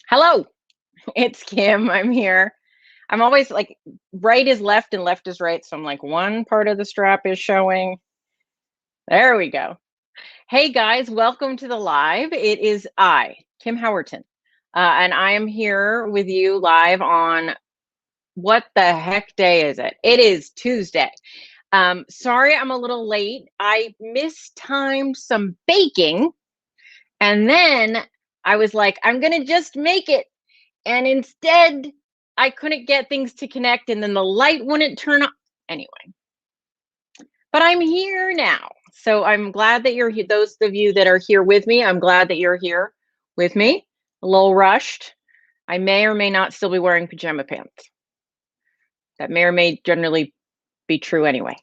Hello, it's Kim. I'm here. I'm always like right is left and left is right. So I'm like one part of the strap is showing. There we go. Hey guys, welcome to the live. It is I, Kim Howerton, and I am here with you live on what the heck day is it? It is Tuesday. Sorry I'm a little late. I mistimed some baking and then I was like, I'm going to just make it. And instead, I couldn't get things to connect, and then the light wouldn't turn on. Anyway, but I'm here now. So I'm glad that you're here. Those of you that are here with me, I'm glad that you're here with me. A little rushed. I may or may not still be wearing pajama pants. That may or may generally be true anyway.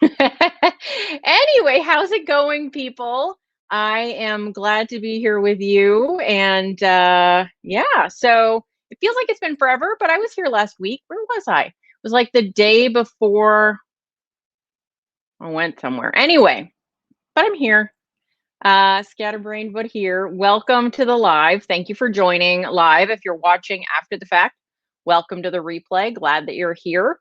Anyway, how's it going, people? I am glad to be here with you. And yeah, so it feels like it's been forever, but I was here last week. Where was I? It was like the day before I went somewhere. Anyway, but I'm here. Scatterbrained, but here. Welcome to the live. Thank you for joining live. If you're watching after the fact, welcome to the replay. Glad that you're here.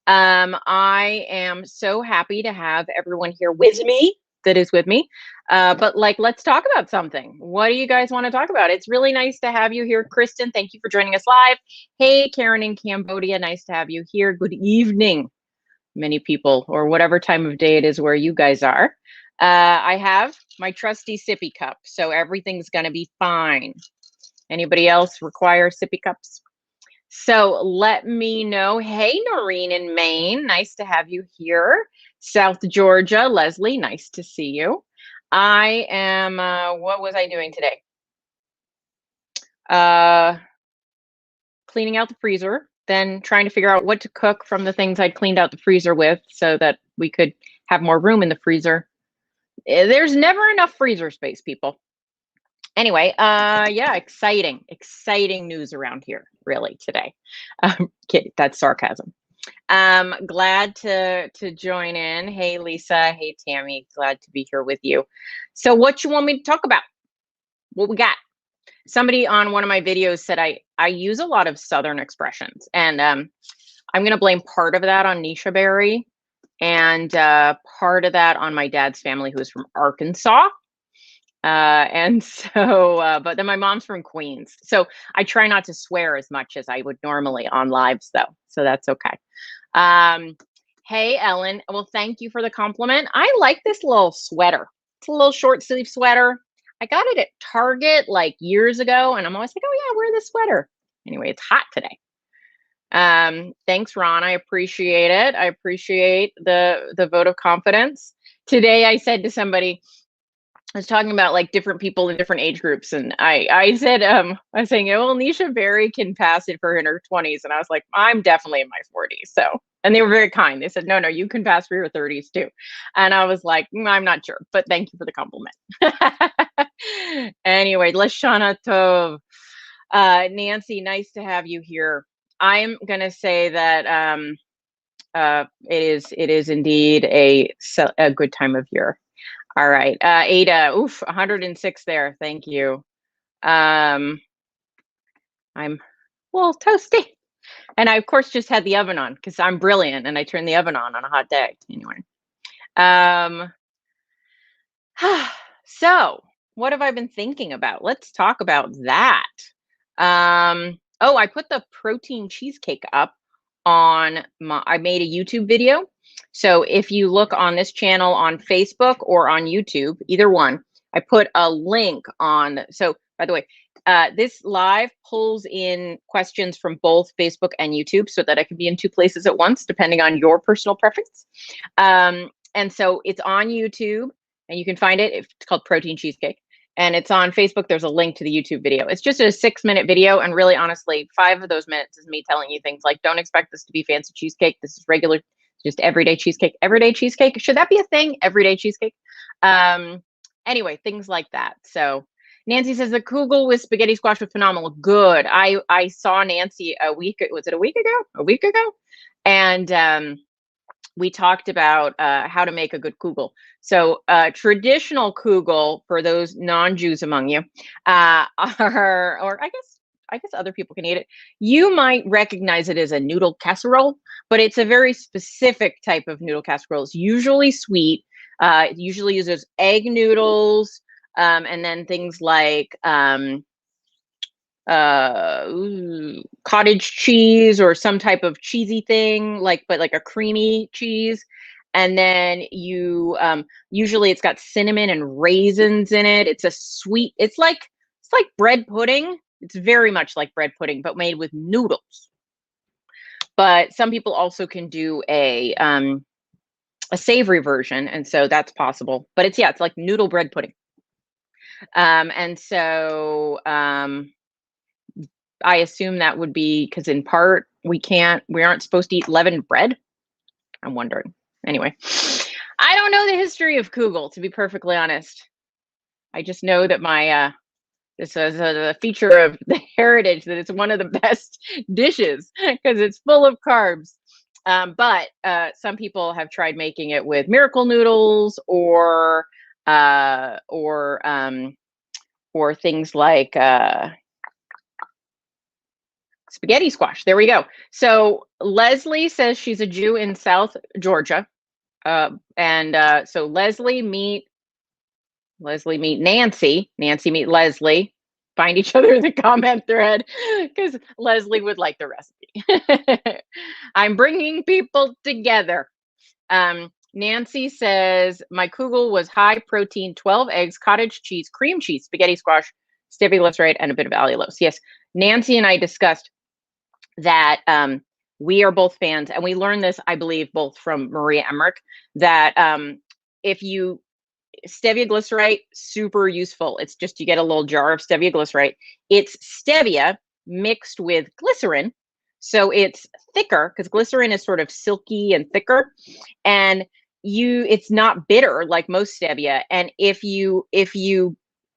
I am so happy to have everyone here with me that is with me. But let's talk about something. What do you guys want to talk about? It's really nice to have you here. Kristen, thank you for joining us live. Hey, Karen in Cambodia, nice to have you here. Good evening, many people, or whatever time of day it is where you guys are. I have my trusty sippy cup, so everything's going to be fine. Anybody else require sippy cups? So let me know. Hey, Noreen in Maine, nice to have you here. South Georgia, Leslie, nice to see you. I am, what was I doing today? Cleaning out the freezer, then trying to figure out what to cook from the things I'd cleaned out the freezer with so that we could have more room in the freezer. There's never enough freezer space, people. Anyway, yeah, exciting news around here, really, today. Kid, that's sarcasm. Glad to join in. Hey, Lisa. Hey, Tammy. Glad to be here with you. So what you want me to talk about? What we got? Somebody on one of my videos said I use a lot of Southern expressions, and I'm going to blame part of that on Nisha Berry and part of that on my dad's family, who is from Arkansas. And so, but then my mom's from Queens. So I try not to swear as much as I would normally on lives though. So that's okay. Hey, Ellen. Well, thank you for the compliment. I like this little sweater. It's a little short sleeve sweater. I got it at Target like years ago, and I'm always like, oh yeah, wear this sweater. Anyway, it's hot today. Thanks, Ron. I appreciate it. I appreciate the vote of confidence. Today I said to somebody, I was talking about like different people in different age groups, and I said I was saying, well, Nisha Berry can pass it for in her 20s, and I was like, I'm definitely in my 40s. So, and they were very kind. They said, no, you can pass for your 30s too. And I was like, I'm not sure, but thank you for the compliment. Anyway, Lashana Tov, Nancy, nice to have you here. I'm gonna say that it is indeed a good time of year. All right, Ada, 106 there. Thank you. I'm a little toasty. And I, of course, just had the oven on because I'm brilliant and I turned the oven on a hot day. Anyway. So what have I been thinking about? Let's talk about that. Oh, I put the protein cheesecake up on I made a YouTube video. So if you look on this channel on Facebook or on YouTube, either one, I put a link on. So by the way, this live pulls in questions from both Facebook and YouTube so that I can be in two places at once, depending on your personal preference. And so it's on YouTube and you can find it. It's called Protein Cheesecake. And it's on Facebook. There's a link to the YouTube video. It's just a 6-minute video. And really, honestly, 5 of those minutes is me telling you things like, don't expect this to be fancy cheesecake. This is regular, just everyday cheesecake. Everyday cheesecake. Should that be a thing? Everyday cheesecake. Anyway, things like that. So Nancy says the Kugel with spaghetti squash was phenomenal. Good. I saw Nancy was it a week ago? A week ago? And we talked about how to make a good Kugel. So traditional Kugel, for those non-Jews among you, or I guess I guess other people can eat it. You might recognize it as a noodle casserole, but it's a very specific type of noodle casserole. It's usually sweet. It usually uses egg noodles, and then things like cottage cheese or some type of cheesy thing, but like a creamy cheese. And then you usually it's got cinnamon and raisins in it. It's a sweet, it's like bread pudding. It's very much like bread pudding, but made with noodles. But some people also can do a savory version, and so that's possible. But it's like noodle bread pudding. And so I assume that would be because in part we aren't supposed to eat leavened bread. I'm wondering. Anyway, I don't know the history of Kugel, to be perfectly honest. I just know that my this is a feature of the heritage that it's one of the best dishes because it's full of carbs. But some people have tried making it with miracle noodles or things like spaghetti squash. There we go. So Leslie says she's a Jew in South Georgia. So Leslie meet Nancy. Nancy meet Leslie. Find each other in the comment thread because Leslie would like the recipe. I'm bringing people together. Nancy says, my Kugel was high protein, 12 eggs, cottage cheese, cream cheese, spaghetti squash, stevia glycerate, and a bit of allulose. Yes, Nancy and I discussed that we are both fans, and we learned this, I believe, both from Maria Emmerich, that stevia glycerate, super useful. It's just you get a little jar of stevia glycerate. It's stevia mixed with glycerin, so it's thicker because glycerin is sort of silky and thicker, and it's not bitter like most stevia. And if you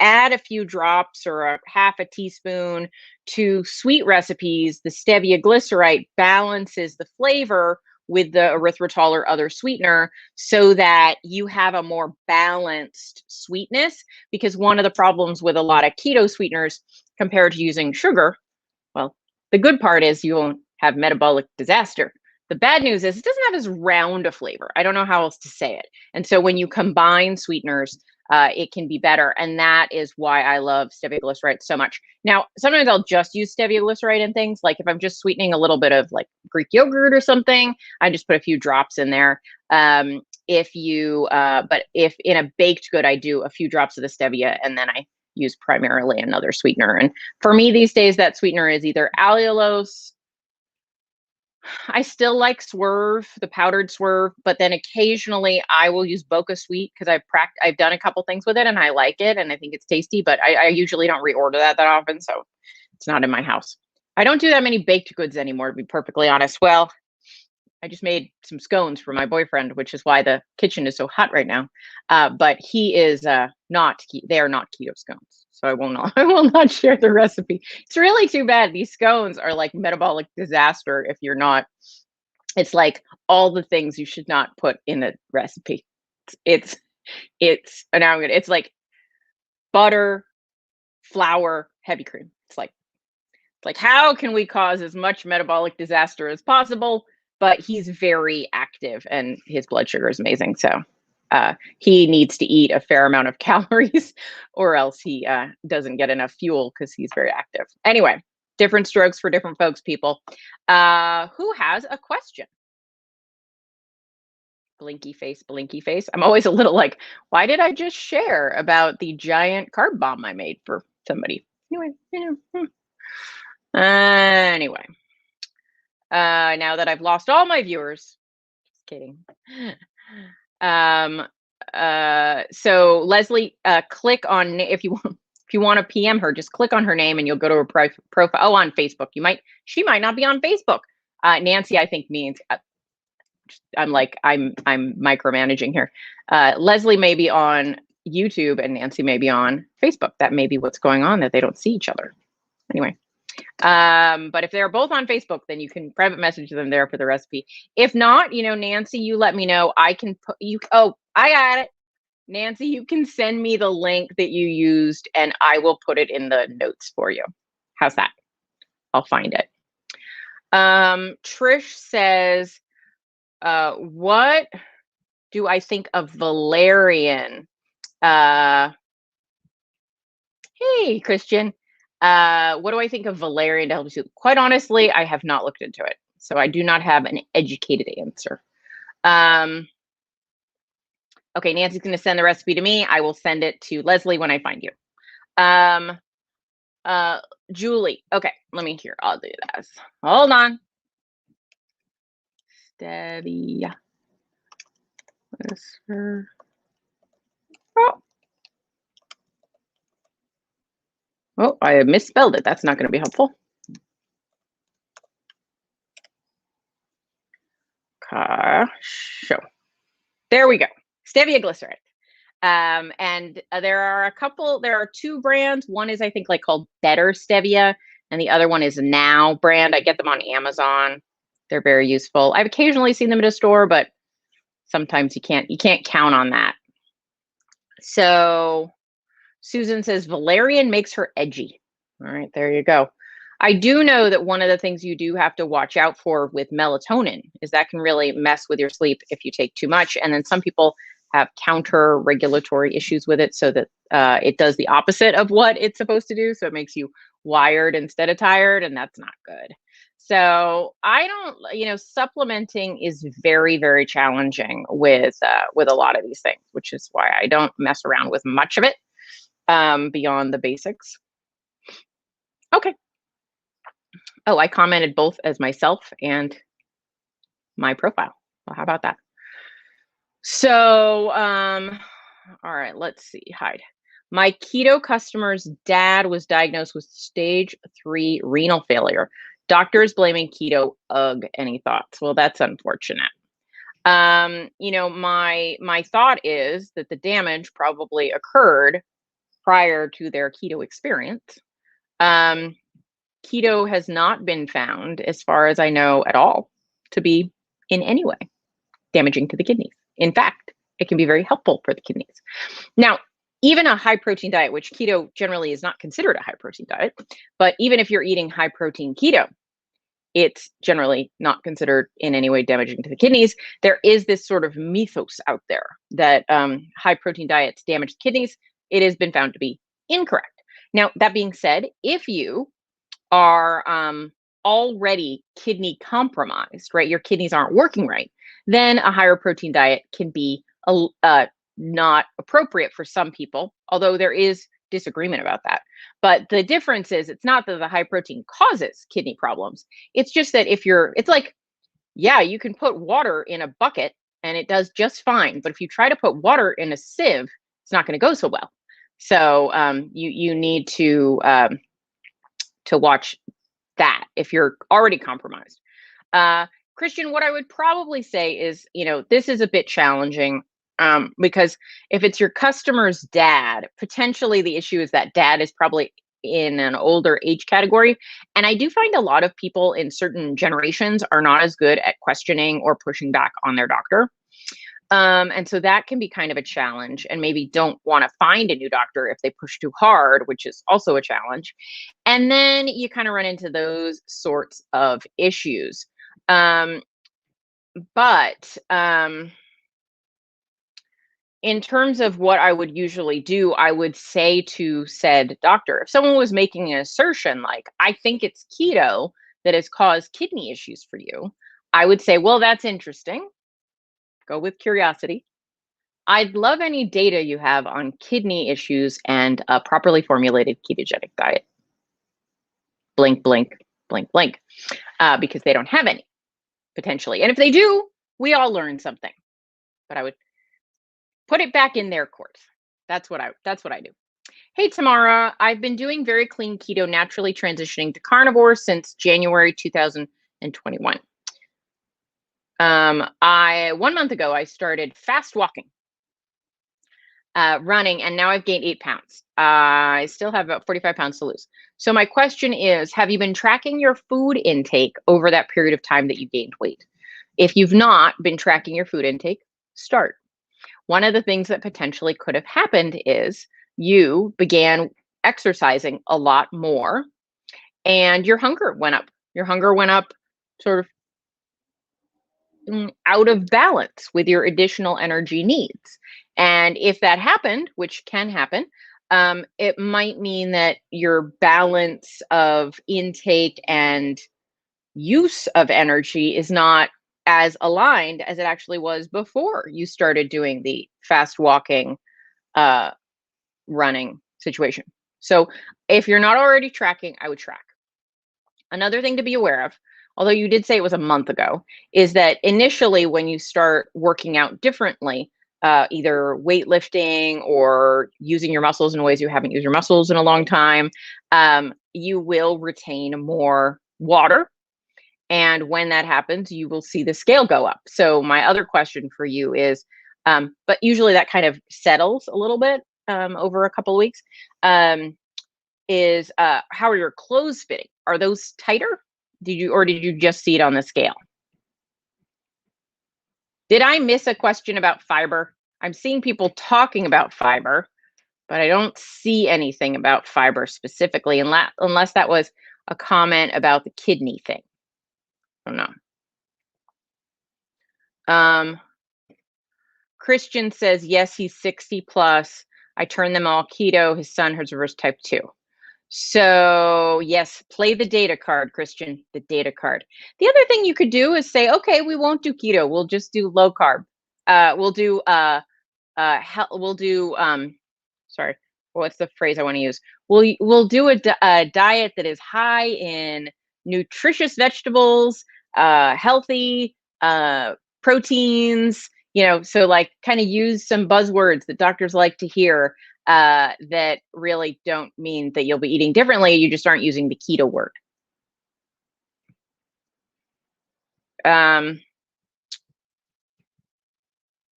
add a few drops or a half a teaspoon to sweet recipes, the stevia glycerate balances the flavor with the erythritol or other sweetener so that you have a more balanced sweetness. Because one of the problems with a lot of keto sweeteners compared to using sugar, well, the good part is you won't have metabolic disaster. The bad news is it doesn't have as round a flavor. I don't know how else to say it. And so when you combine sweeteners, it can be better. And that is why I love stevia glycerate so much. Now, sometimes I'll just use stevia glycerate in things. Like if I'm just sweetening a little bit of like Greek yogurt or something, I just put a few drops in there. But if in a baked good, I do a few drops of the stevia and then I use primarily another sweetener. And for me these days, that sweetener is either allulose. I still like Swerve, the powdered Swerve, but then occasionally I will use Boca Sweet because I've done a couple things with it and I like it and I think it's tasty, but I usually don't reorder that often, so it's not in my house. I don't do that many baked goods anymore, to be perfectly honest. Well, I just made some scones for my boyfriend, which is why the kitchen is so hot right now. But he is they are not keto scones. So I will not share the recipe. It's really too bad. These scones are like metabolic disaster if you're not. It's like all the things you should not put in a recipe. It's like butter, flour, heavy cream. It's like how can we cause as much metabolic disaster as possible? But he's very active and his blood sugar is amazing. So he needs to eat a fair amount of calories or else he doesn't get enough fuel because he's very active. Anyway, different strokes for different folks, people. Who has a question? Blinky face, blinky face. I'm always a little like, why did I just share about the giant carb bomb I made for somebody? Anyway. Now that I've lost all my viewers, just kidding. So Leslie, click on, if you want to PM her, just click on her name and you'll go to her profile. Oh, on Facebook. She might not be on Facebook. Nancy, I think means I'm micromanaging here. Leslie may be on YouTube and Nancy may be on Facebook. That may be what's going on, that they don't see each other. Anyway. But if they're both on Facebook, then you can private message them there for the recipe. If not, Nancy, you let me know. I can put you. Oh, I got it. Nancy, you can send me the link that you used and I will put it in the notes for you. How's that? I'll find it. Trish says, what do I think of valerian? Hey, Christian. What do I think of valerian to help you sleep? Quite honestly, I have not looked into it, so I do not have an educated answer. Okay, Nancy's going to send the recipe to me. I will send it to Leslie when I find you. Julie. Okay, let me hear. I'll do this. Hold on. Steady. Whisper. Oh, I misspelled it. That's not going to be helpful. Show. There we go. Stevia glycerin. And there are two brands. One is, I think, like called Better Stevia, and the other one is Now brand. I get them on Amazon. They're very useful. I've occasionally seen them at a store, but sometimes you can't count on that. So Susan says valerian makes her edgy. All right, there you go. I do know that one of the things you do have to watch out for with melatonin is that can really mess with your sleep if you take too much. And then some people have counter regulatory issues with it, so that it does the opposite of what it's supposed to do. So it makes you wired instead of tired, and that's not good. So I don't, supplementing is very, very challenging with a lot of these things, which is why I don't mess around with much of it beyond the basics. Okay. Oh, I commented both as myself and my profile. Well, how about that? So, all right, let's see. Hide. My keto customer's dad was diagnosed with stage 3 renal failure. Doctors blaming keto. Ugh, any thoughts? Well, that's unfortunate. My thought is that the damage probably occurred prior to their keto experience. Keto has not been found, as far as I know at all, to be in any way damaging to the kidneys. In fact, it can be very helpful for the kidneys. Now, even a high protein diet, which keto generally is not considered a high protein diet, but even if you're eating high protein keto, it's generally not considered in any way damaging to the kidneys. There is this sort of mythos out there that high protein diets damage the kidneys. It has been found to be incorrect. Now, that being said, if you are already kidney compromised, right? Your kidneys aren't working right, then a higher protein diet can be not appropriate for some people, although there is disagreement about that. But the difference is it's not that the high protein causes kidney problems. It's just that it's like, yeah, you can put water in a bucket and it does just fine. But if you try to put water in a sieve, it's not going to go so well. So you need to watch that if you're already compromised. Christian, what I would probably say is, this is a bit challenging because if it's your customer's dad, potentially the issue is that dad is probably in an older age category. And I do find a lot of people in certain generations are not as good at questioning or pushing back on their doctor. And so that can be kind of a challenge, and maybe don't want to find a new doctor if they push too hard, which is also a challenge. And then you kind of run into those sorts of issues. But in terms of what I would usually do, I would say to said doctor, if someone was making an assertion like, I think it's keto that has caused kidney issues for you, I would say, well, that's interesting. Go with curiosity. I'd love any data you have on kidney issues and a properly formulated ketogenic diet. Blink, blink, blink, blink, because they don't have any, potentially. And if they do, we all learn something. But I would put it back in their court. That's what I do. Hey, Tamara, I've been doing very clean keto, naturally transitioning to carnivore since January 2021. 1 month ago, I started fast walking, running, and now I've gained 8 pounds. I still have about 45 pounds to lose. So my question is, have you been tracking your food intake over that period of time that you gained weight? If you've not been tracking your food intake, start. One of the things that potentially could have happened is you began exercising a lot more, and your hunger went up. Your hunger went up sort of out of balance with your additional energy needs. And if that happened, which can happen, it might mean that your balance of intake and use of energy is not as aligned as it actually was before you started doing the fast walking, uh, running situation. So if you're not already tracking, I would track. Another thing to be aware of, although you did say it was a month ago, is that initially when you start working out differently, either weightlifting or using your muscles in ways you haven't used your muscles in a long time, you will retain more water. And when that happens, you will see the scale go up. So my other question for you is, but usually that kind of settles a little bit over a couple of weeks. Is how are your clothes fitting? Are those tighter? Did you just see it on the scale? Did I miss a question about fiber? I'm seeing people talking about fiber, but I don't see anything about fiber specifically, unless that was a comment about the kidney thing. I don't know. Christian says, yes, he's 60 plus. I turned them all keto. His son has reverse type 2. So yes, play the data card, Christian, the data card. The other thing you could do is say, okay, we won't do keto. We'll just do low carb. We'll do, sorry, what's the phrase I want to use? We'll do a diet that is high in nutritious vegetables, healthy, proteins, so like kind of use some buzzwords that doctors like to hear that really don't mean that you'll be eating differently. You just aren't using the keto word.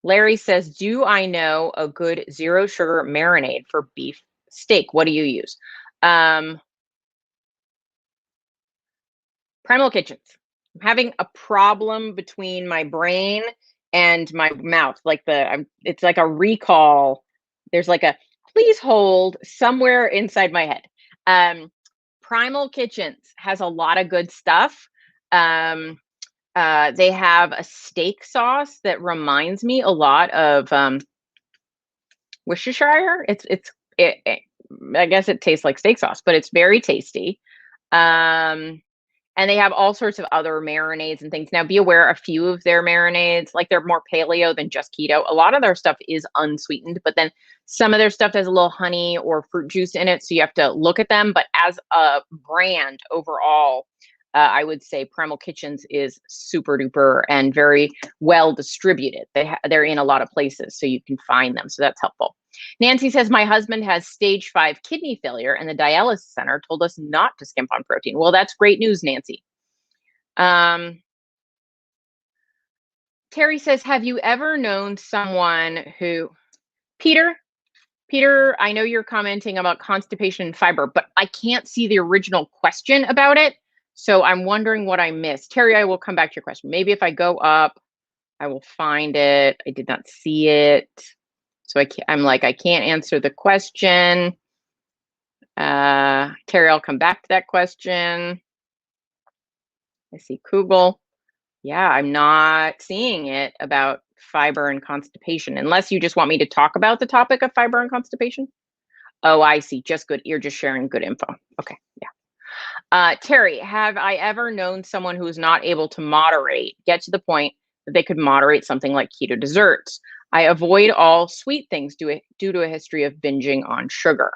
Larry says, do I know a good zero sugar marinade for beef steak? What do you use? Primal Kitchens. I'm having a problem between my brain and my mouth. It's like a recall. There's like a please hold somewhere inside my head. Primal Kitchens has a lot of good stuff. They have a steak sauce that reminds me a lot of Worcestershire. I guess it tastes like steak sauce, but it's very tasty. And they have all sorts of other marinades and things. Now, be aware, a few of their marinades, like they're more paleo than just keto. A lot of their stuff is unsweetened, but then some of their stuff has a little honey or fruit juice in it. So you have to look at them. But as a brand overall, I would say Primal Kitchens is super duper and very well distributed. They're in a lot of places, so you can find them. So that's helpful. Nancy says, my husband has stage 5 kidney failure and the dialysis center told us not to skimp on protein. Well, that's great news, Nancy. Terry says, have you ever known someone who, Peter, I know you're commenting about constipation and fiber, but I can't see the original question about it. So I'm wondering what I missed. Terry, I will come back to your question. Maybe if I go up, I will find it. I did not see it. So I'm like, I can't answer the question. Terry, I'll come back to that question. I see Kugel. Yeah, I'm not seeing it about fiber and constipation, unless you just want me to talk about the topic of fiber and constipation. Oh, I see. Just good. You're just sharing good info. Okay. Yeah. Terry, have I ever known someone who is not able to get to the point that they could moderate something like keto desserts? I avoid all sweet things due to a history of binging on sugar.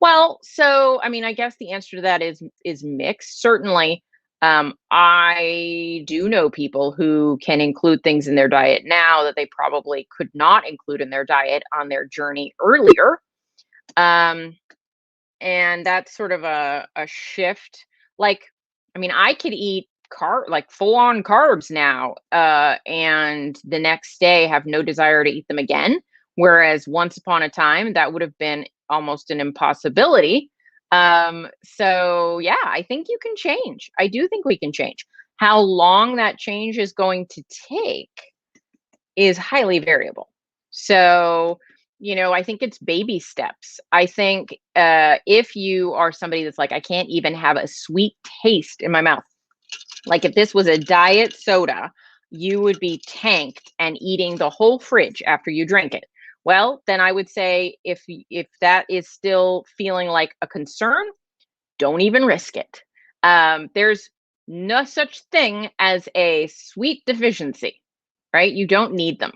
Well, so I mean, I guess the answer to that is mixed. Certainly, I do know people who can include things in their diet now that they probably could not include in their diet on their journey earlier. And that's sort of a shift. Like, I mean, I could eat full on carbs now, and the next day have no desire to eat them again. Whereas once upon a time, that would have been almost an impossibility. So yeah, I think you can change. I do think we can change. How long that change is going to take is highly variable. So I think it's baby steps. I think if you are somebody that's like, I can't even have a sweet taste in my mouth, like if this was a diet soda, you would be tanked and eating the whole fridge after you drink it. Well, then I would say if that is still feeling like a concern, don't even risk it. There's no such thing as a sweet deficiency, right? You don't need them.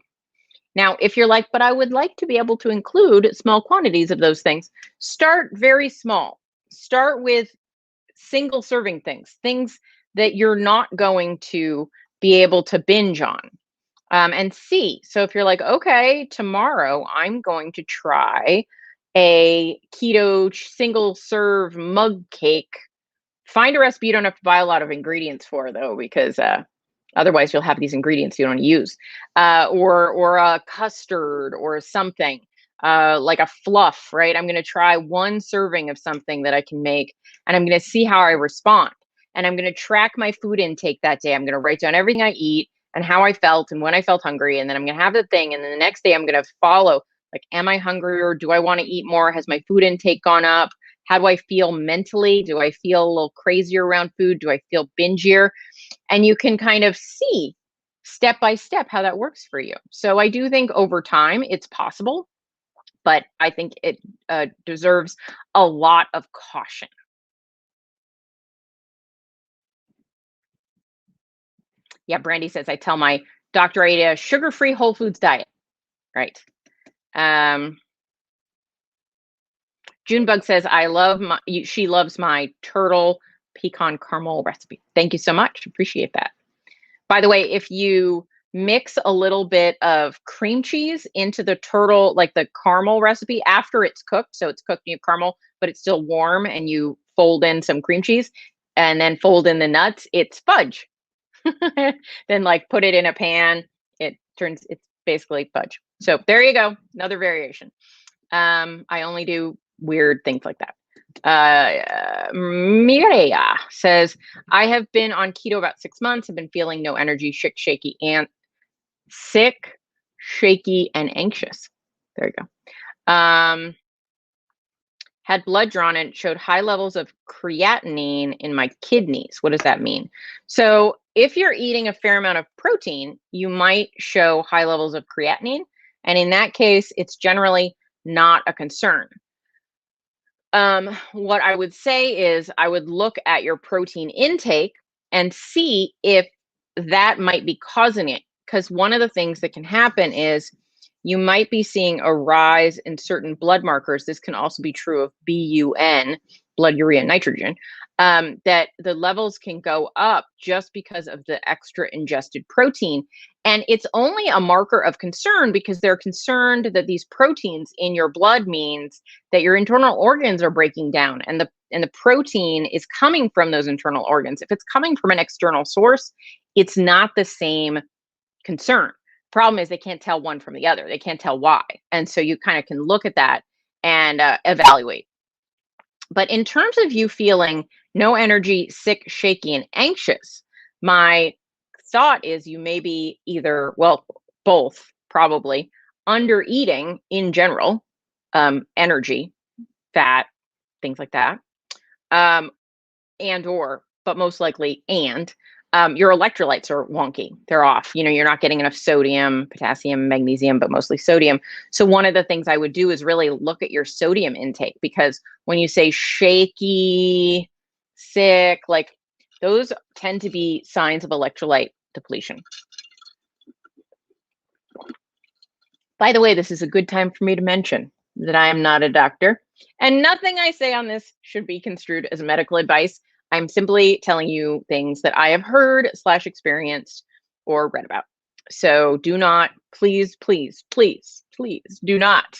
Now, if you're like, but I would like to be able to include small quantities of those things, start very small. Start with single serving things that you're not going to be able to binge on, and see. So if you're like, okay, tomorrow I'm going to try a keto single serve mug cake. Find a recipe you don't have to buy a lot of ingredients for, though, because otherwise you'll have these ingredients you don't use, or a custard or something, like a fluff, right? I'm going to try one serving of something that I can make, and I'm going to see how I respond. And I'm going to track my food intake that day. I'm going to write down everything I eat and how I felt and when I felt hungry. And then I'm going to have the thing. And then the next day I'm going to follow, like, am I hungry, or do I want to eat more? Has my food intake gone up? How do I feel mentally? Do I feel a little crazier around food? Do I feel bingier? And you can kind of see step by step how that works for you. So I do think over time it's possible, but I think it deserves a lot of caution. Yeah, Brandy says, I tell my doctor I eat a sugar-free whole foods diet. Right. Um, Junebug says, she loves my turtle pecan caramel recipe. Thank you so much. Appreciate that. By the way, if you mix a little bit of cream cheese into the turtle, like the caramel recipe after it's cooked, so it's cooked in caramel, but it's still warm, and you fold in some cream cheese and then fold in the nuts, it's fudge. Then like put it in a pan, it's basically fudge. So there you go. Another variation. I only do weird things like that. Mireya says, I have been on keto about 6 months. I've been feeling no energy, shaky, and sick, shaky, and anxious. There you go. Had blood drawn and it showed high levels of creatinine in my kidneys. What does that mean? So if you're eating a fair amount of protein, you might show high levels of creatinine. And in that case, it's generally not a concern. What I would say is I would look at your protein intake and see if that might be causing it. Because one of the things that can happen is you might be seeing a rise in certain blood markers. This can also be true of BUN, blood urea nitrogen, that the levels can go up just because of the extra ingested protein. And it's only a marker of concern because they're concerned that these proteins in your blood means that your internal organs are breaking down, and the protein is coming from those internal organs. If it's coming from an external source, it's not the same concern. Problem is they can't tell one from the other. They can't tell why. And so you kind of can look at that and evaluate. But in terms of you feeling no energy, sick, shaky, and anxious, my thought is you may be either, well, both probably, under eating in general, energy, fat, things like that, but most likely, your electrolytes are wonky. They're off. You're not getting enough sodium, potassium, magnesium, but mostly sodium. So one of the things I would do is really look at your sodium intake, because when you say shaky, sick, like those tend to be signs of electrolyte depletion. By the way, this is a good time for me to mention that I am not a doctor, and nothing I say on this should be construed as medical advice. I'm simply telling you things that I have heard / experienced or read about. So do not, please do not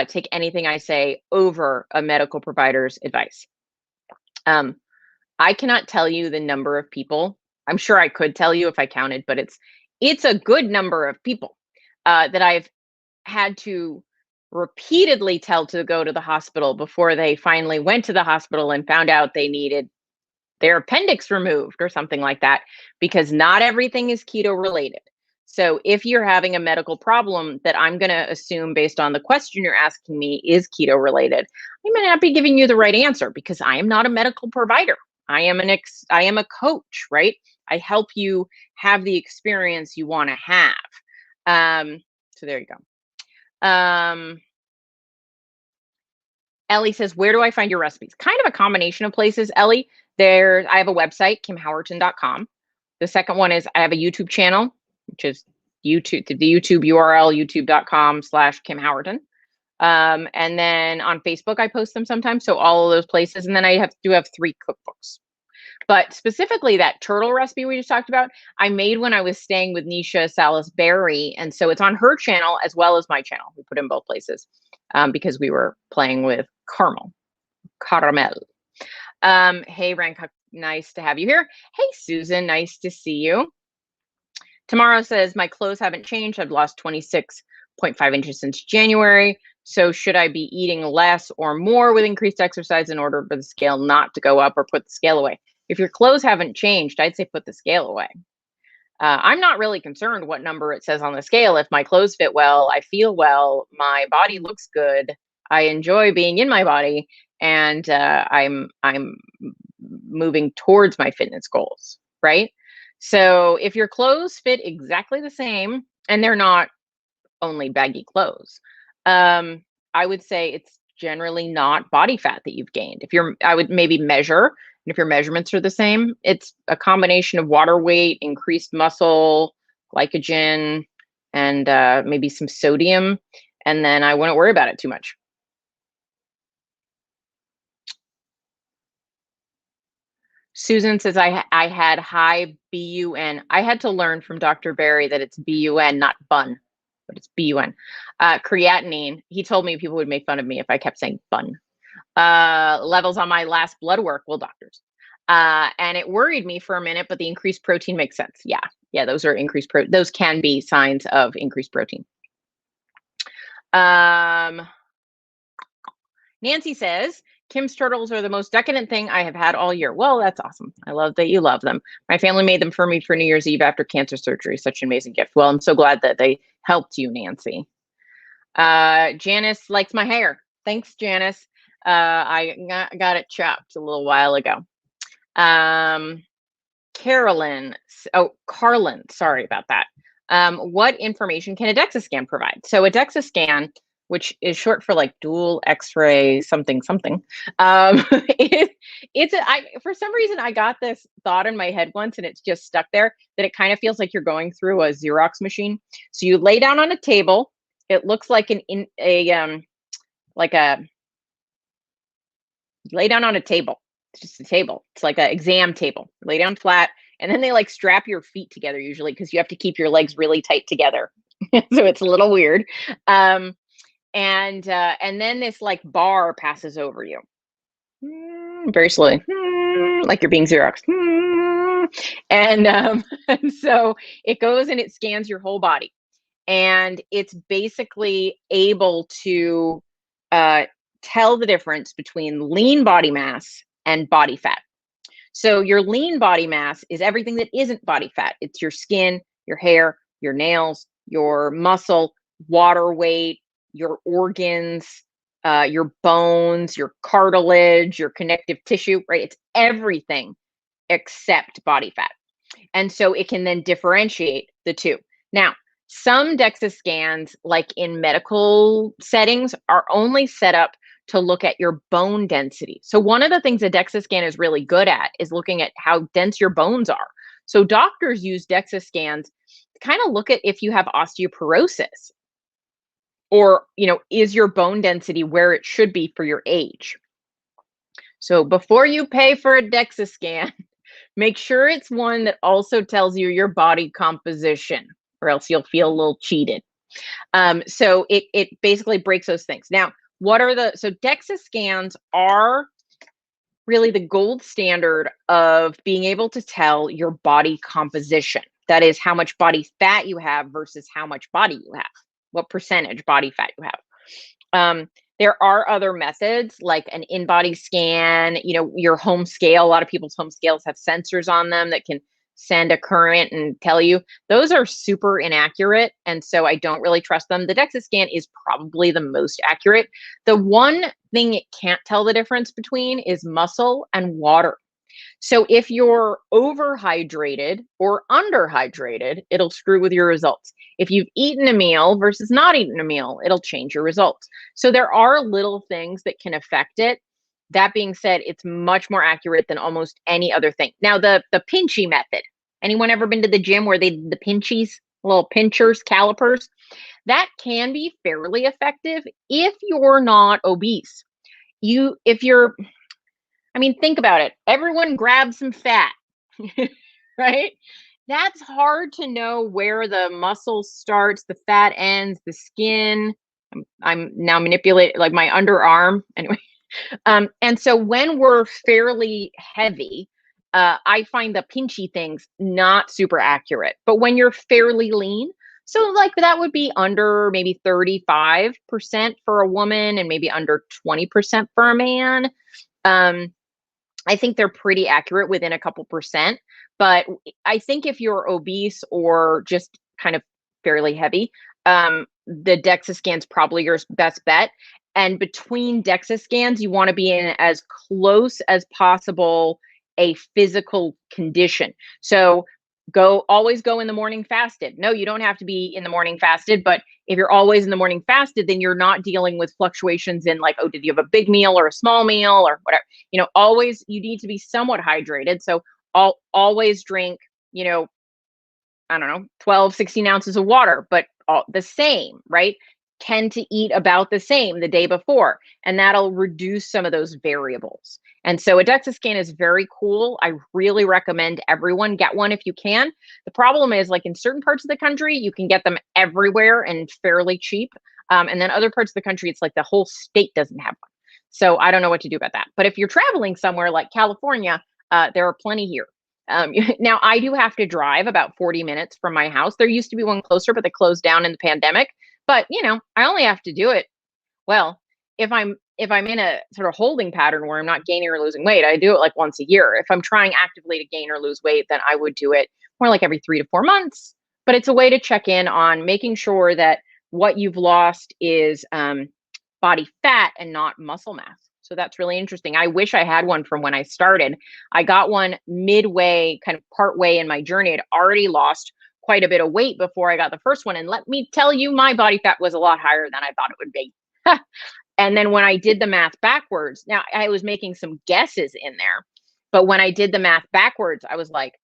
take anything I say over a medical provider's advice. I cannot tell you the number of people. I'm sure I could tell you if I counted, but it's a good number of people that I've had to repeatedly tell to go to the hospital before they finally went to the hospital and found out they needed their appendix removed or something like that, because not everything is keto related. So if you're having a medical problem that I'm going to assume based on the question you're asking me is keto related, I may not be giving you the right answer because I am not a medical provider. I am a coach, right? I help you have the experience you want to have. So there you go. Ellie says, where do I find your recipes? Kind of a combination of places, Ellie. I have a website, kimhowerton.com. The second one is I have a YouTube channel, which is the YouTube URL, youtube.com/kimhowerton. And then on Facebook, I post them sometimes. So all of those places. And then I do have 3 cookbooks. But specifically that turtle recipe we just talked about, I made when I was staying with Nisha Salas-Berry. And so it's on her channel as well as my channel. We put it in both places because we were playing with caramel. Hey, Rank, nice to have you here. Hey, Susan, nice to see you. Tomorrow says, my clothes haven't changed. I've lost 26.5 inches since January. So should I be eating less or more with increased exercise in order for the scale not to go up, or put the scale away? If your clothes haven't changed, I'd say put the scale away. I'm not really concerned what number it says on the scale. If my clothes fit well, I feel well, my body looks good, I enjoy being in my body, and I'm moving towards my fitness goals, right? So if your clothes fit exactly the same and they're not only baggy clothes, I would say it's generally not body fat that you've gained. I would maybe measure, and if your measurements are the same, it's a combination of water weight, increased muscle, glycogen, and maybe some sodium. And then I wouldn't worry about it too much. Susan says, I had high BUN. I had to learn from Dr. Berry that it's BUN, not bun, but it's BUN. Creatinine, he told me people would make fun of me if I kept saying bun. Levels on my last blood work, well, doctors. And it worried me for a minute, but the increased protein makes sense. Yeah, those are increased protein. Those can be signs of increased protein. Nancy says, Kim's turtles are the most decadent thing I have had all year. Well, that's awesome. I love that you love them. My family made them for me for New Year's Eve after cancer surgery. Such an amazing gift. Well, I'm so glad that they helped you, Nancy. Janice likes my hair. Thanks, Janice. I got it chopped a little while ago. Carolyn, Carlin, sorry about that. What information can a DEXA scan provide? So a DEXA scan, which is short for like dual X-ray something. For some reason I got this thought in my head once, and it's just stuck there, that it kind of feels like you're going through a Xerox machine. So you lay down on a table. It looks like lay down on a table. It's just a table. It's like an exam table. Lay down flat, and then they like strap your feet together usually because you have to keep your legs really tight together. So it's a little weird. And then this like bar passes over you very slowly, like you're being Xerox. And so it goes and it scans your whole body, and it's basically able to tell the difference between lean body mass and body fat. So your lean body mass is everything that isn't body fat. It's your skin, your hair, your nails, your muscle, water weight, your organs, your bones, your cartilage, your connective tissue, right? It's everything except body fat. And so it can then differentiate the two. Now, some DEXA scans, like in medical settings, are only set up to look at your bone density. So one of the things a DEXA scan is really good at is looking at how dense your bones are. So doctors use DEXA scans to kind of look at if you have osteoporosis, or, is your bone density where it should be for your age? So before you pay for a DEXA scan, make sure it's one that also tells you your body composition, or else you'll feel a little cheated. So it basically breaks those things. Now, so DEXA scans are really the gold standard of being able to tell your body composition. That is how much body fat you have versus how much body you have, what percentage body fat you have. There are other methods like an in-body scan, your home scale. A lot of people's home scales have sensors on them that can send a current and tell you, those are super inaccurate. And so I don't really trust them. The DEXA scan is probably the most accurate. The one thing it can't tell the difference between is muscle and water. So if you're overhydrated or underhydrated, it'll screw with your results. If you've eaten a meal versus not eaten a meal, it'll change your results. So there are little things that can affect it. That being said, it's much more accurate than almost any other thing. Now, the pinchy method. Anyone ever been to the gym where the pinchies, little pinchers, calipers? That can be fairly effective if you're not obese. If you're, I mean, think about it. Everyone grabs some fat, right? That's hard to know where the muscle starts, the fat ends, the skin. I'm now manipulating like my underarm. Anyway. And so when we're fairly heavy, I find the pinchy things not super accurate. But when you're fairly lean, so like that would be under maybe 35% for a woman and maybe under 20% for a man. I think they're pretty accurate within a couple percent. But I think if you're obese or just kind of fairly heavy, the DEXA scan's probably your best bet. And between DEXA scans, you want to be in as close as possible a physical condition. So always go in the morning fasted. No, you don't have to be in the morning fasted, but if you're always in the morning fasted, then you're not dealing with fluctuations in like, oh, did you have a big meal or a small meal or whatever? Always you need to be somewhat hydrated. So always drink, I don't know, 12, 16 ounces of water, but all the same, right? Tend to eat about the same the day before, and that'll reduce some of those variables. And so a DEXA scan is very cool. I really recommend everyone get one if you can. The problem is like in certain parts of the country, you can get them everywhere and fairly cheap. And then other parts of the country, it's like the whole state doesn't have one. So I don't know what to do about that. But if you're traveling somewhere like California, there are plenty here. Now I do have to drive about 40 minutes from my house. There used to be one closer, but they closed down in the pandemic. But I only have to do it. Well, if I'm in a sort of holding pattern where I'm not gaining or losing weight, I do it like once a year. If I'm trying actively to gain or lose weight, then I would do it more like every 3 to 4 months. But it's a way to check in on making sure that what you've lost is body fat and not muscle mass. So that's really interesting. I wish I had one from when I started. I got one midway, kind of partway in my journey. I'd already lost quite a bit of weight before I got the first one. And let me tell you, my body fat was a lot higher than I thought it would be. And then when I did the math backwards, now I was making some guesses in there, but when I did the math backwards, I was like,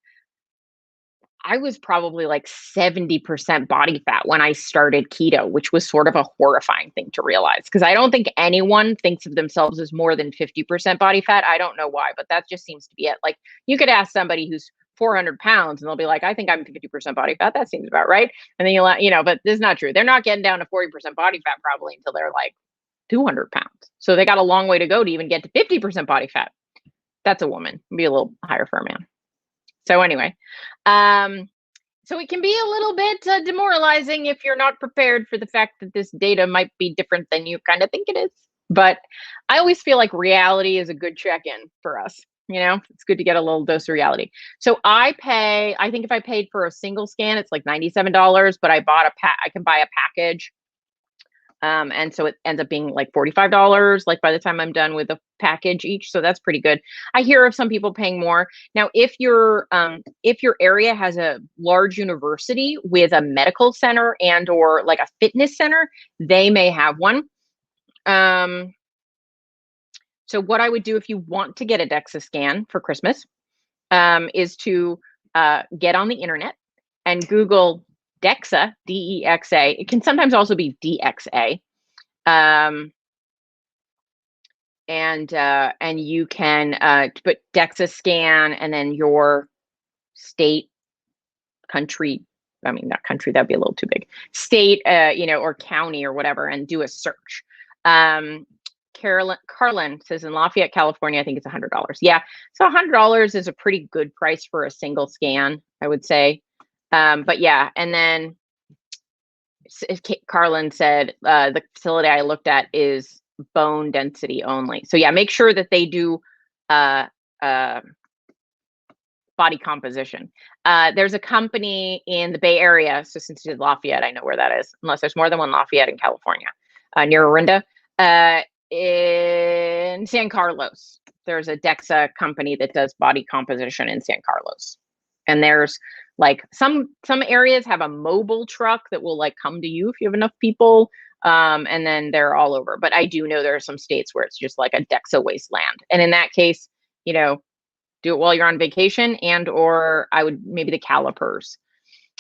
I was probably like 70% body fat when I started keto, which was sort of a horrifying thing to realize because I don't think anyone thinks of themselves as more than 50% body fat. I don't know why, but that just seems to be it. Like you could ask somebody who's 400 pounds and they'll be like, I think I'm 50% body fat. That seems about right. And then but this is not true. They're not getting down to 40% body fat probably until they're like 200 pounds. So they got a long way to go to even get to 50% body fat. That's a woman. It'd be a little higher for a man. So anyway, so it can be a little bit demoralizing if you're not prepared for the fact that this data might be different than you kind of think it is. But I always feel like reality is a good check-in for us. It's good to get a little dose of reality. So I think if I paid for a single scan, it's like $97, but I can buy a package. And so it ends up being like $45, like by the time I'm done with the package each. So that's pretty good. I hear of some people paying more. Now, if your area has a large university with a medical center and or like a fitness center, they may have one. So what I would do if you want to get a DEXA scan for Christmas is to get on the internet and Google DEXA, DEXA. It can sometimes also be DXA. And you can put DEXA scan and then your state, country. I mean, not country, that'd be a little too big. State, or county or whatever, and do a search. Carlin says in Lafayette, California, I think it's $100. Yeah, so $100 is a pretty good price for a single scan, I would say. But yeah, and then Carlin said the facility I looked at is bone density only. So yeah, make sure that they do body composition. There's a company in the Bay Area. So since you did Lafayette, I know where that is, unless there's more than one Lafayette in California, near Orinda. In San Carlos, there's a DEXA company that does body composition in San Carlos. And there's like some areas have a mobile truck that will like come to you if you have enough people. And then they're all over. But I do know there are some states where it's just like a DEXA wasteland. And in that case, you know, do it while you're on vacation, and or I would maybe the calipers.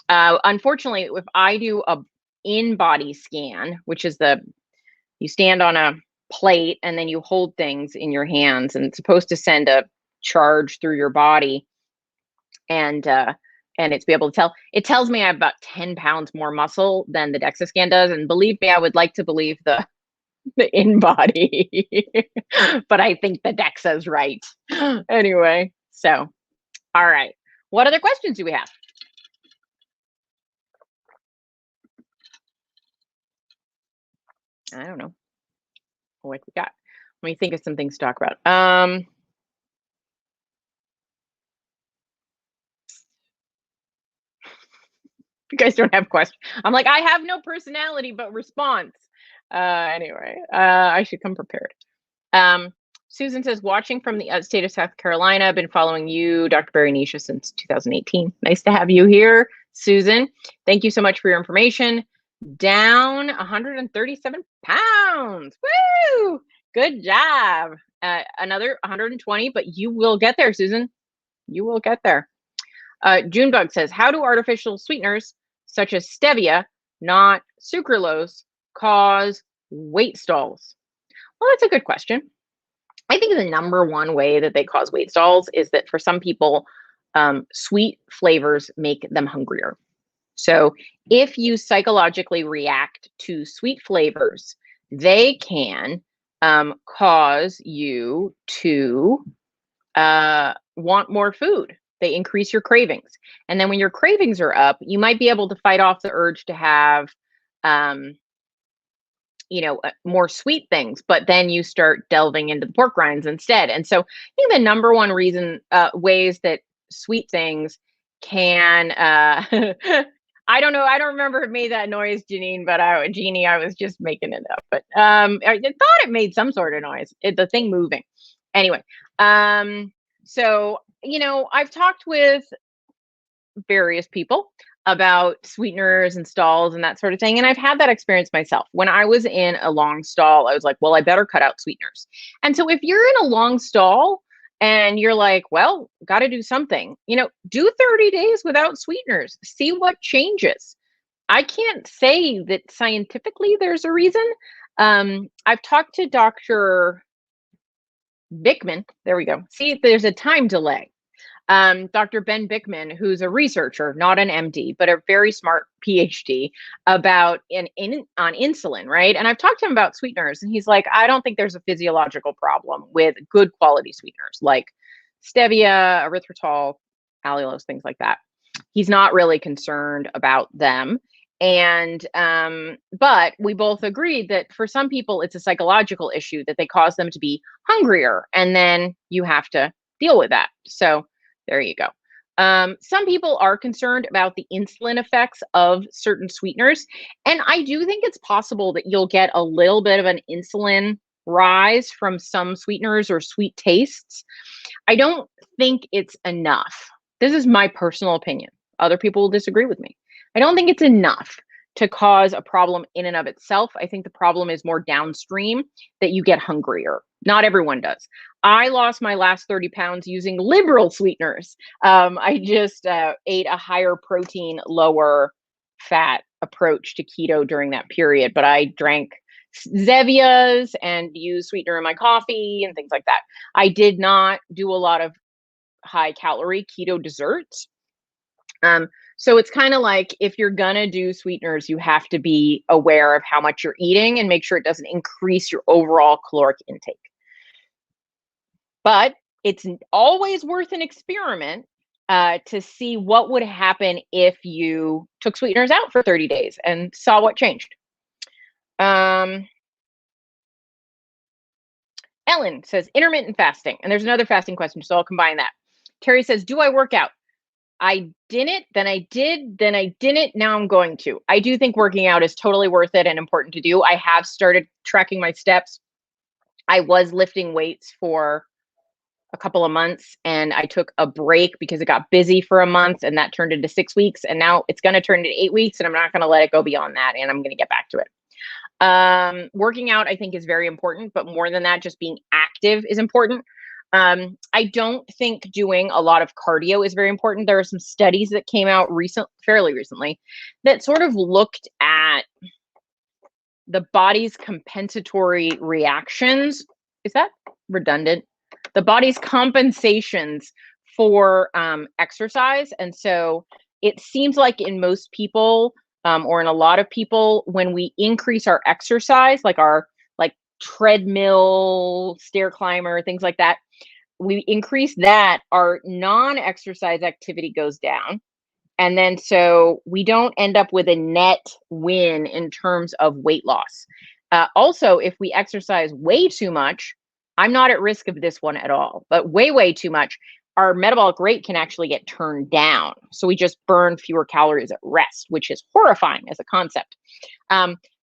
Unfortunately, if I do a in-body scan, which is you stand on a plate and then you hold things in your hands, and it's supposed to send a charge through your body, and it's be able to tell. It tells me I have about 10 pounds more muscle than the DEXA scan does, and believe me, I would like to believe the in-body, but I think the DEXA is right. Anyway, so all right, what other questions do we have? I don't know what we got. Let me think of some things to talk about. You guys don't have questions. I'm like, I have no personality but response. Anyway, I should come prepared. Susan says, watching from the state of South Carolina, I've been following you, Dr. Barry Nisha, since 2018. Nice to have you here, Susan. Thank you so much for your information. Down 137 pounds. Woo! Good job. Another 120, but you will get there, Susan. You will get there. Junebug says, how do artificial sweeteners such as stevia, not sucralose, cause weight stalls? Well, that's a good question. I think the number one way that they cause weight stalls is that for some people, sweet flavors make them hungrier. So if you psychologically react to sweet flavors, they can cause you to want more food. They increase your cravings. And then when your cravings are up, you might be able to fight off the urge to have more sweet things, but then you start delving into the pork rinds instead. And so I think the number one reason, ways that sweet things can, I don't know, I don't remember if it made that noise, Janine, but Jeannie, I was just making it up. But I thought it made some sort of noise, the thing moving. Anyway, so, I've talked with various people about sweeteners and stalls and that sort of thing. And I've had that experience myself. When I was in a long stall, I was like, well, I better cut out sweeteners. And so if you're in a long stall and you're like, well, got to do something, do 30 days without sweeteners, see what changes. I can't say that scientifically there's a reason. I've talked to Dr. Bickman. There we go. See, there's a time delay. Dr. Ben Bickman, who's a researcher, not an MD, but a very smart PhD about on insulin, right? And I've talked to him about sweeteners, and he's like, I don't think there's a physiological problem with good quality sweeteners like stevia, erythritol, allulose, things like that. He's not really concerned about them. And but we both agreed that for some people it's a psychological issue, that they cause them to be hungrier, and then you have to deal with that. So there you go. Some people are concerned about the insulin effects of certain sweeteners. And I do think it's possible that you'll get a little bit of an insulin rise from some sweeteners or sweet tastes. I don't think it's enough. This is my personal opinion. Other people will disagree with me. I don't think it's enough to cause a problem in and of itself. I think the problem is more downstream, that you get hungrier. Not everyone does. I lost my last 30 pounds using liberal sweeteners. I just ate a higher protein, lower fat approach to keto during that period, but I drank Zevias and used sweetener in my coffee and things like that. I did not do a lot of high calorie keto desserts. So it's kind of like, if you're gonna do sweeteners, you have to be aware of how much you're eating and make sure it doesn't increase your overall caloric intake. But it's always worth an experiment to see what would happen if you took sweeteners out for 30 days and saw what changed. Ellen says intermittent fasting, and there's another fasting question, so I'll combine that. Carrie says, do I work out? I didn't, then I did, then I didn't. Now I'm going to. I do think working out is totally worth it and important to do. I have started tracking my steps. I was lifting weights for a couple of months and I took a break because it got busy for a month and that turned into 6 weeks. And now it's going to turn into 8 weeks and I'm not going to let it go beyond that. And I'm going to get back to it. Working out, I think, is very important, but more than that, just being active is important. I don't think doing a lot of cardio is very important. There are some studies that came out fairly recently that sort of looked at the body's compensatory reactions. Is that redundant? The body's compensations for exercise. And so it seems like in most people, or in a lot of people, when we increase our exercise, like our treadmill, stair climber, things like that, we increase that, our non-exercise activity goes down. And then so we don't end up with a net win in terms of weight loss. Also, if we exercise way too much, I'm not at risk of this one at all, but way, way too much, our metabolic rate can actually get turned down. So we just burn fewer calories at rest, which is horrifying as a concept.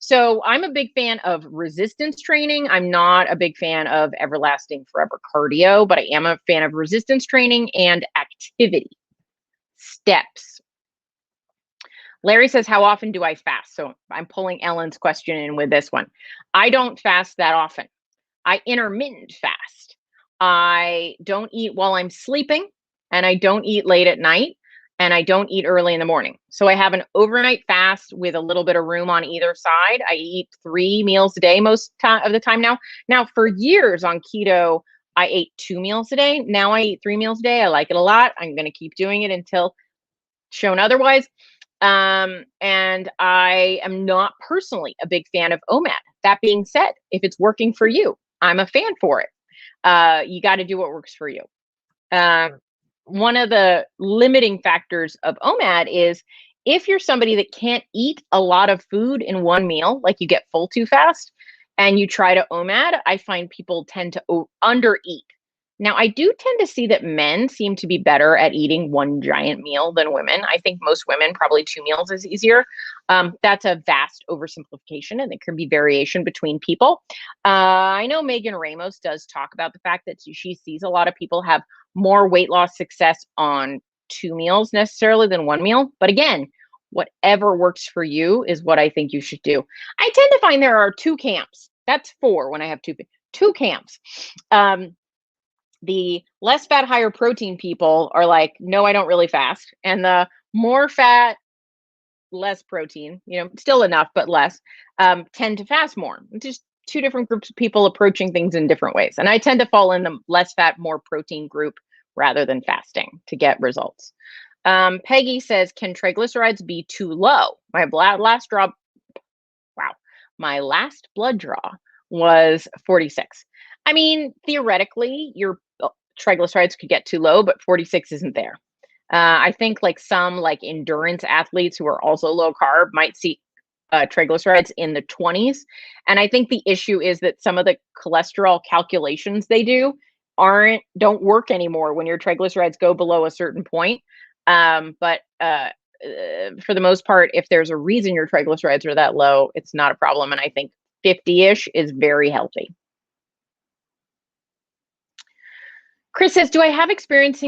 So I'm a big fan of resistance training. I'm not a big fan of everlasting forever cardio, but I am a fan of resistance training and activity steps. Larry says, how often do I fast? So I'm pulling Ellen's question in with this one. I don't fast that often. I intermittent fast. I don't eat while I'm sleeping, and I don't eat late at night, and I don't eat early in the morning. So I have an overnight fast with a little bit of room on either side. I eat 3 meals a day most of the time now. Now, for years on keto, I ate 2 meals a day. Now I eat 3 meals a day. I like it a lot. I'm going to keep doing it until shown otherwise. And I am not personally a big fan of OMAD. That being said, if it's working for you, I'm a fan for it. You got to do what works for you. One of the limiting factors of OMAD is if you're somebody that can't eat a lot of food in one meal, like you get full too fast, and you try to OMAD, I find people tend to undereat. Now, I do tend to see that men seem to be better at eating one giant meal than women. I think most women, probably 2 meals is easier. That's a vast oversimplification, and there can be variation between people. I know Megan Ramos does talk about the fact that she sees a lot of people have more weight loss success on 2 meals necessarily than 1 meal. But again, whatever works for you is what I think you should do. I tend to find there are 2 camps. That's 4 when I have 2 camps. The less fat, higher protein people are like, no, I don't really fast. And the more fat, less protein, still enough, but less, tend to fast more. Just 2 different groups of people approaching things in different ways. And I tend to fall in the less fat, more protein group rather than fasting to get results. Peggy says, can triglycerides be too low? My last blood draw was 46. I mean, theoretically, your triglycerides could get too low, but 46 isn't there. I think some endurance athletes who are also low carb might see triglycerides in the 20s. And I think the issue is that some of the cholesterol calculations they do don't work anymore when your triglycerides go below a certain point. But for the most part, if there's a reason your triglycerides are that low, it's not a problem. And I think 50-ish is very healthy. Chris says, do I have experience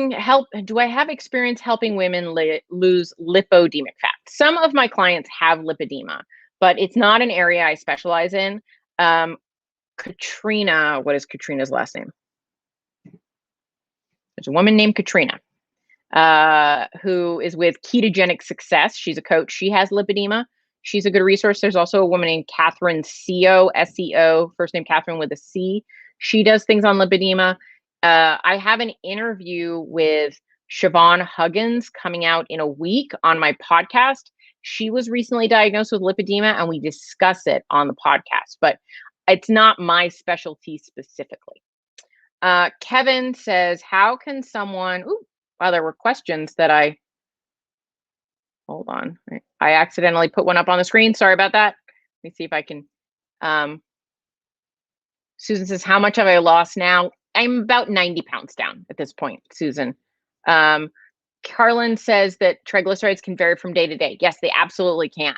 helping women lose lipodemic fat? Some of my clients have lipedema, but it's not an area I specialize in. Katrina, what is Katrina's last name? There's a woman named Katrina who is with Ketogenic Success. She's a coach. She has lipedema. She's a good resource. There's also a woman named Catherine Seo, S-E-O, first name Catherine with a C. She does things on lipedema. I have an interview with Siobhan Huggins coming out in a week on my podcast. She was recently diagnosed with lipedema, and we discuss it on the podcast, but it's not my specialty specifically. Kevin says, how can someone, there were questions that hold on. I accidentally put one up on the screen. Sorry about that. Let me see if I can. Susan says, how much have I lost now? I'm about 90 pounds down at this point, Susan. Carlin says that triglycerides can vary from day to day. Yes, they absolutely can.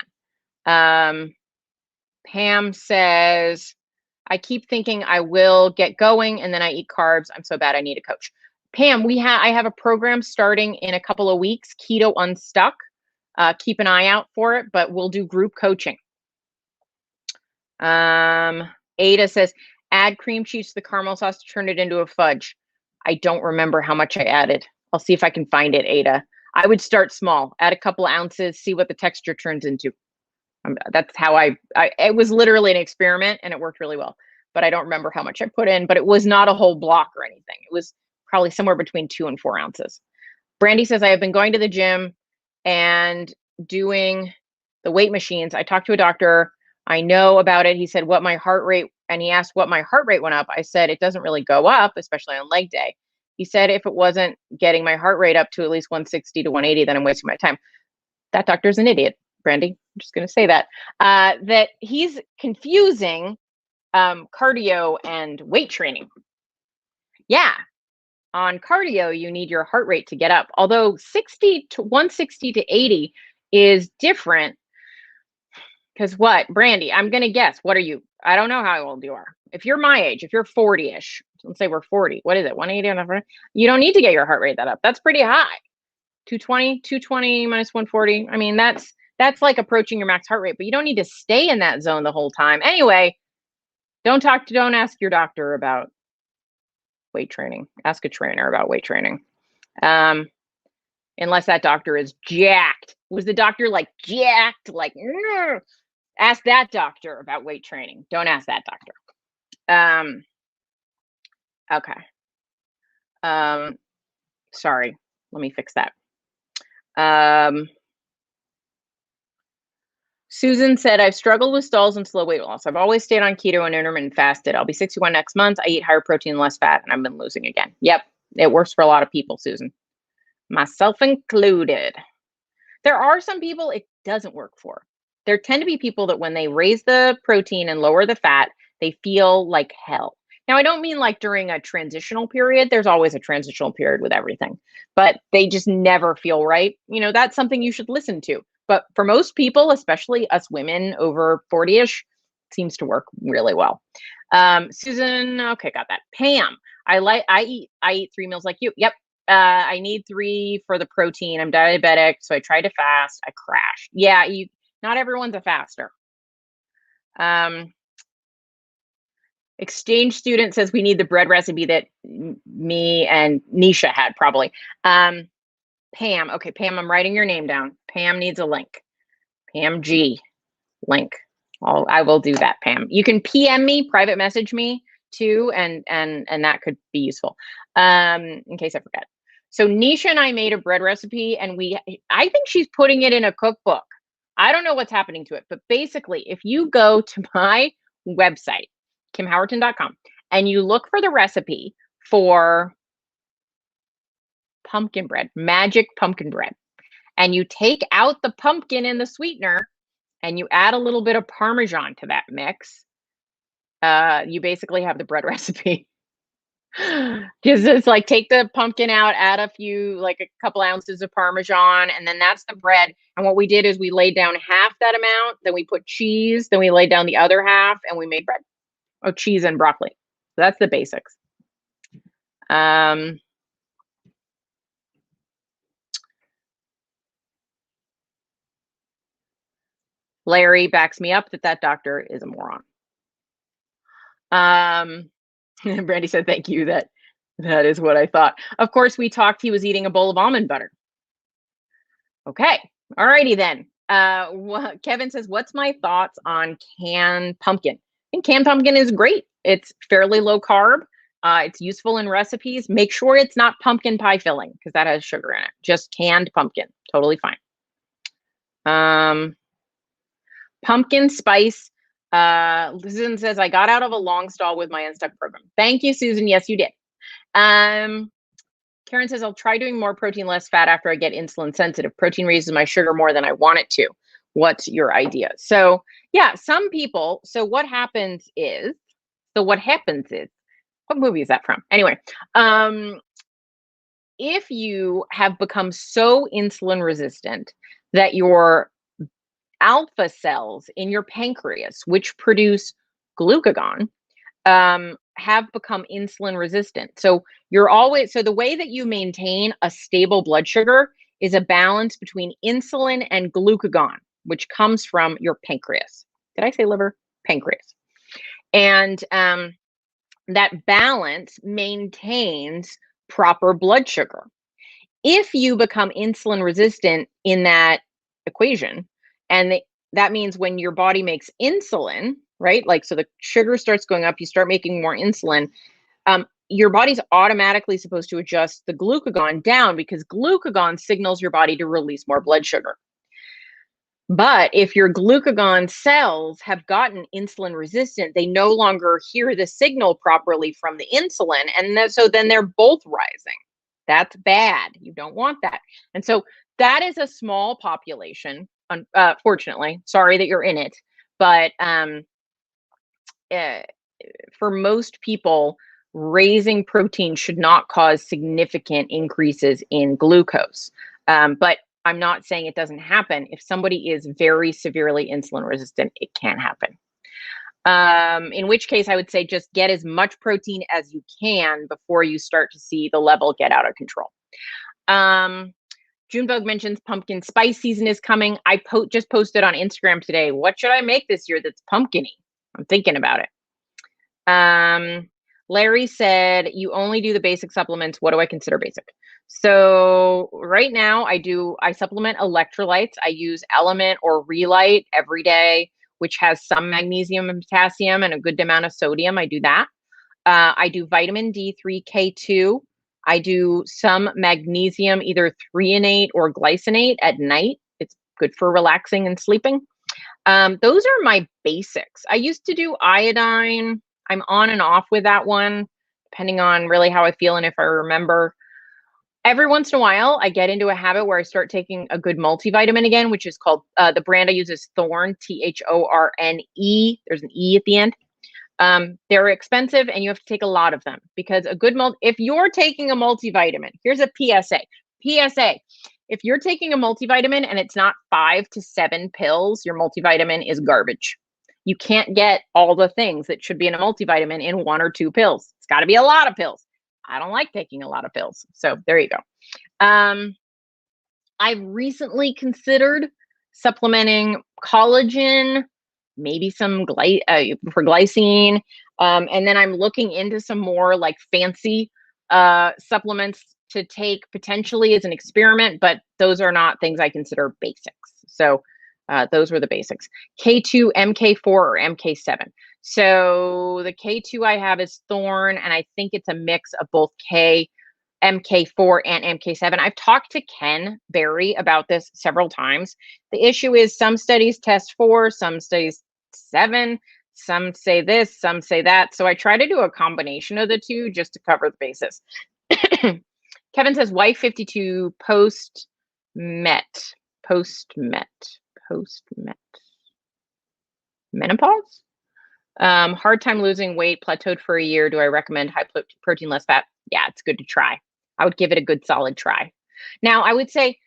Pam says, I keep thinking I will get going and then I eat carbs. I'm so bad I need a coach. Pam, I have a program starting in a couple of weeks, Keto Unstuck. Keep an eye out for it, but we'll do group coaching. Ada says, add cream cheese to the caramel sauce to turn it into a fudge. I don't remember how much I added. I'll see if I can find it, Ada. I would start small, add a couple of ounces, see what the texture turns into. That's how it was literally an experiment and it worked really well, but I don't remember how much I put in, but it was not a whole block or anything. It was probably somewhere between 2 and 4 ounces. Brandy says, I have been going to the gym and doing the weight machines. I talked to a doctor. I know about it. He said, what my heart rate, and he asked what my heart rate went up. I said, it doesn't really go up, especially on leg day. He said, if it wasn't getting my heart rate up to at least 160 to 180, then I'm wasting my time. That doctor's an idiot, Brandy. I'm just going to say that, that he's confusing cardio and weight training. Yeah. On cardio, you need your heart rate to get up. Although 160 to 80 is different. Because what, Brandy, I'm going to guess, what are you? I don't know how old you are. If you're my age, if you're 40-ish, let's say we're 40, what is it, 180? You don't need to get your heart rate that up. That's pretty high. 220 minus 140. I mean, that's like approaching your max heart rate, but you don't need to stay in that zone the whole time. Anyway, don't ask your doctor about weight training. Ask a trainer about weight training. Unless that doctor is jacked. Was the doctor like jacked? Like, ask that doctor about weight training. Don't ask that doctor. Okay. Sorry. Let me fix that. Susan said, I've struggled with stalls and slow weight loss. I've always stayed on keto and intermittent fasted. I'll be 61 next month. I eat higher protein and less fat, and I've been losing again. Yep. It works for a lot of people, Susan. Myself included. There are some people it doesn't work for. There tend to be people that when they raise the protein and lower the fat, they feel like hell. Now, I don't mean like during a transitional period. There's always a transitional period with everything, but they just never feel right. That's something you should listen to. But for most people, especially us women over 40-ish, seems to work really well. Susan, okay, got that. Pam, I eat 3 meals like you. Yep. I need 3 for the protein. I'm diabetic, so I try to fast. I crash. Yeah, not everyone's a faster. Exchange student says we need the bread recipe that me and Nisha had probably. Pam, okay, Pam, I'm writing your name down. Pam needs a link. Pam G, link. I will do that, Pam. You can PM me, private message me too, and that could be useful. In case I forget. So Nisha and I made a bread recipe, and I think she's putting it in a cookbook. I don't know what's happening to it, but basically, if you go to my website, kimhowerton.com, and you look for the recipe for pumpkin bread, magic pumpkin bread, and you take out the pumpkin in the sweetener, and you add a little bit of Parmesan to that mix, you basically have the bread recipe. Because it's like, take the pumpkin out, add a couple ounces of Parmesan, and then that's the bread. And what we did is we laid down half that amount, then we put cheese, then we laid down the other half, and we made bread. Oh, cheese and broccoli. So that's the basics. Larry backs me up that doctor is a moron. Brandy said, thank you. That is what I thought. Of course, we talked, he was eating a bowl of almond butter. Okay. All righty then. Kevin says, what's my thoughts on canned pumpkin? I think canned pumpkin is great. It's fairly low carb. It's useful in recipes. Make sure it's not pumpkin pie filling because that has sugar in it. Just canned pumpkin. Totally fine. Pumpkin spice. Susan says, I got out of a long stall with my Unstuck program. Thank you, Susan. Yes, you did. Karen says, I'll try doing more protein, less fat after I get insulin sensitive. Protein raises my sugar more than I want it to. What's your idea? So yeah, some people, what happens is, what movie is that from? Anyway, if you have become so insulin resistant that your alpha cells in your pancreas, which produce glucagon, have become insulin resistant. So the way that you maintain a stable blood sugar is a balance between insulin and glucagon, which comes from your pancreas. Did I say liver? Pancreas. And that balance maintains proper blood sugar. If you become insulin resistant in that equation, and that means when your body makes insulin, right? Like, so the sugar starts going up, you start making more insulin. Your body's automatically supposed to adjust the glucagon down because glucagon signals your body to release more blood sugar. But if your glucagon cells have gotten insulin resistant, they no longer hear the signal properly from the insulin. And so then they're both rising. That's bad. You don't want that. And so that is a small population, fortunately. Sorry that you're in it. But for most people, raising protein should not cause significant increases in glucose. But I'm not saying it doesn't happen. If somebody is very severely insulin resistant, it can happen. In which case I would say just get as much protein as you can before you start to see the level get out of control. Junebug mentions pumpkin spice season is coming. I just posted on Instagram today. What should I make this year that's pumpkin-y? I'm thinking about it. Larry said, you only do the basic supplements. What do I consider basic? So right now I supplement electrolytes. I use Element or Relight every day, which has some magnesium and potassium and a good amount of sodium. I do that. I do vitamin D3, K2. I do some magnesium, either threonate or glycinate at night. It's good for relaxing and sleeping. Those are my basics. I used to do iodine. I'm on and off with that one, depending on really how I feel and if I remember. Every once in a while, I get into a habit where I start taking a good multivitamin again, which is called, the brand I use is Thorne, Thorne. There's an E at the end. They're expensive and you have to take a lot of them because if you're taking a multivitamin, here's a PSA. If you're taking a multivitamin and it's not 5 to 7 pills, your multivitamin is garbage. You can't get all the things that should be in a multivitamin in 1 or 2 pills. It's got to be a lot of pills. I don't like taking a lot of pills. So there you go. I've recently considered supplementing collagen, maybe some for glycine. And then I'm looking into some more like fancy supplements to take potentially as an experiment, but those are not things I consider basics. So those were the basics. K2, MK4, or MK7. So the K2 I have is Thorne, and I think it's a mix of both MK4 and MK7. I've talked to Ken Berry about this several times. The issue is some studies test 4, some studies 7, some say this, some say that. So I try to do a combination of the two just to cover the bases. Kevin says, wife 52 post-met. Menopause? Hard time losing weight, plateaued for a year. Do I recommend high protein, less fat? Yeah, it's good to try. I would give it a good solid try. Now, I would say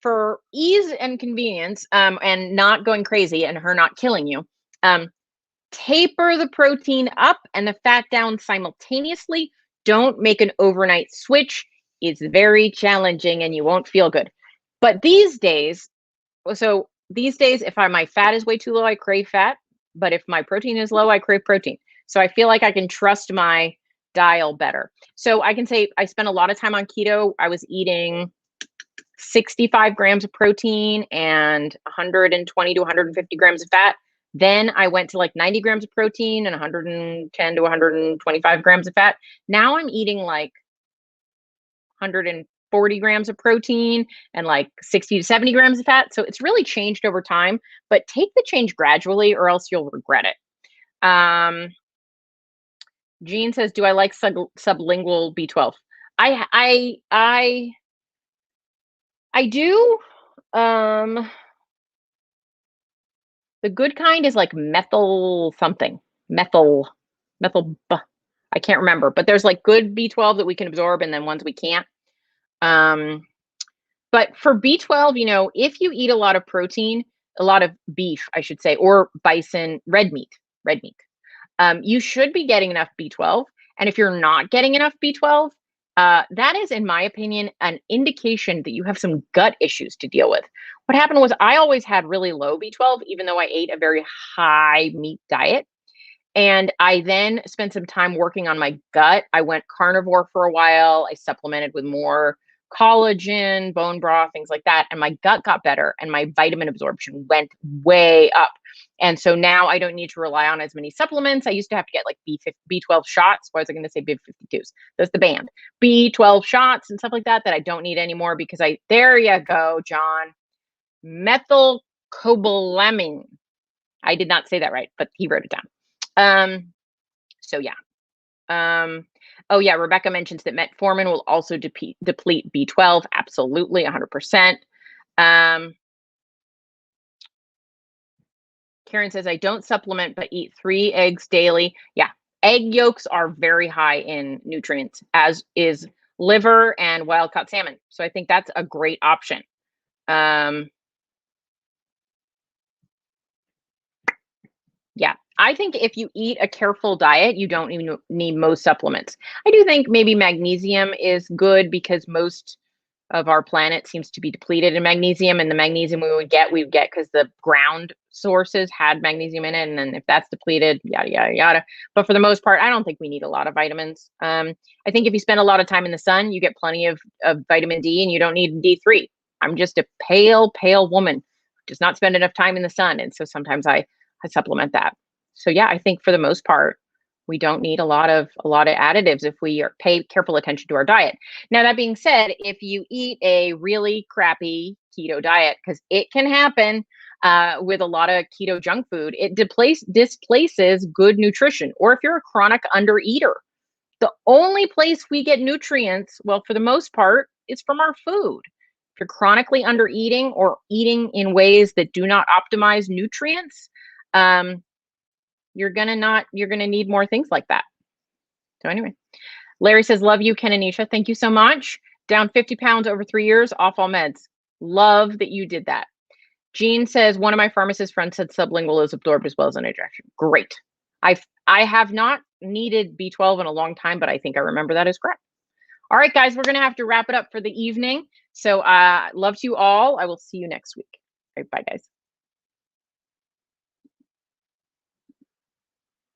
for ease and convenience, and not going crazy and her not killing you, taper the protein up and the fat down simultaneously. Don't make an overnight switch. It's very challenging and you won't feel good. But these days, if my fat is way too low, I crave fat. But if my protein is low, I crave protein. So I feel like I can trust my dial better. So I can say I spent a lot of time on keto. I was eating 65 grams of protein and 120 to 150 grams of fat. Then I went to like 90 grams of protein and 110 to 125 grams of fat. Now I'm eating like 140 grams of protein and like 60 to 70 grams of fat. So it's really changed over time, but take the change gradually or else you'll regret it. Jean says, do I like sublingual B12? I do. The good kind is like methyl something. Methyl. I can't remember, but there's like good B12 that we can absorb and then ones we can't. But for B12, if you eat a lot of protein, a lot of beef, I should say, or bison, red meat, you should be getting enough B12. And if you're not getting enough B12, that is, in my opinion, an indication that you have some gut issues to deal with. What happened was I always had really low B12, even though I ate a very high meat diet. And I then spent some time working on my gut. I went carnivore for a while. I supplemented with more collagen, bone broth, things like that. And my gut got better and my vitamin absorption went way up. And so now I don't need to rely on as many supplements. I used to have to get like B12 shots. Why was I going to say B52s? That's the band. B12 shots and stuff like that I don't need anymore because there you go, John. Methylcobalamin. I did not say that right, but he wrote it down. So yeah. Oh yeah, Rebecca mentions that metformin will also deplete B12. Absolutely, 100%. Karen says, I don't supplement, but eat 3 eggs daily. Yeah, egg yolks are very high in nutrients, as is liver and wild-caught salmon. So I think that's a great option. Yeah, I think if you eat a careful diet, you don't even need most supplements. I do think maybe magnesium is good because most of our planet seems to be depleted in magnesium, and the magnesium we would get because the ground sources had magnesium in it, and then if that's depleted, yada, yada, yada. But for the most part, I don't think we need a lot of vitamins. I think if you spend a lot of time in the sun, you get plenty of vitamin D, and you don't need D3. I'm just a pale woman who does not spend enough time in the sun, and so sometimes I supplement that. So yeah, I think for the most part, we don't need a lot of additives if we pay careful attention to our diet. Now, that being said, if you eat a really crappy keto diet, because it can happen with a lot of keto junk food, it displaces good nutrition. Or if you're a chronic undereater, the only place we get nutrients, well, for the most part, is from our food. If you're chronically undereating or eating in ways that do not optimize nutrients, you're gonna need more things like that. So anyway, Larry says, love you, Ken and Nisha. Thank you so much. Down 50 pounds over 3 years, off all meds. Love that you did that. Jean says, one of my pharmacist friends said sublingual is absorbed as well as an injection. Great. I have not needed B12 in a long time, but I think I remember that is correct. All right, guys, we're going to have to wrap it up for the evening. So love to you all. I will see you next week. All right, bye, guys.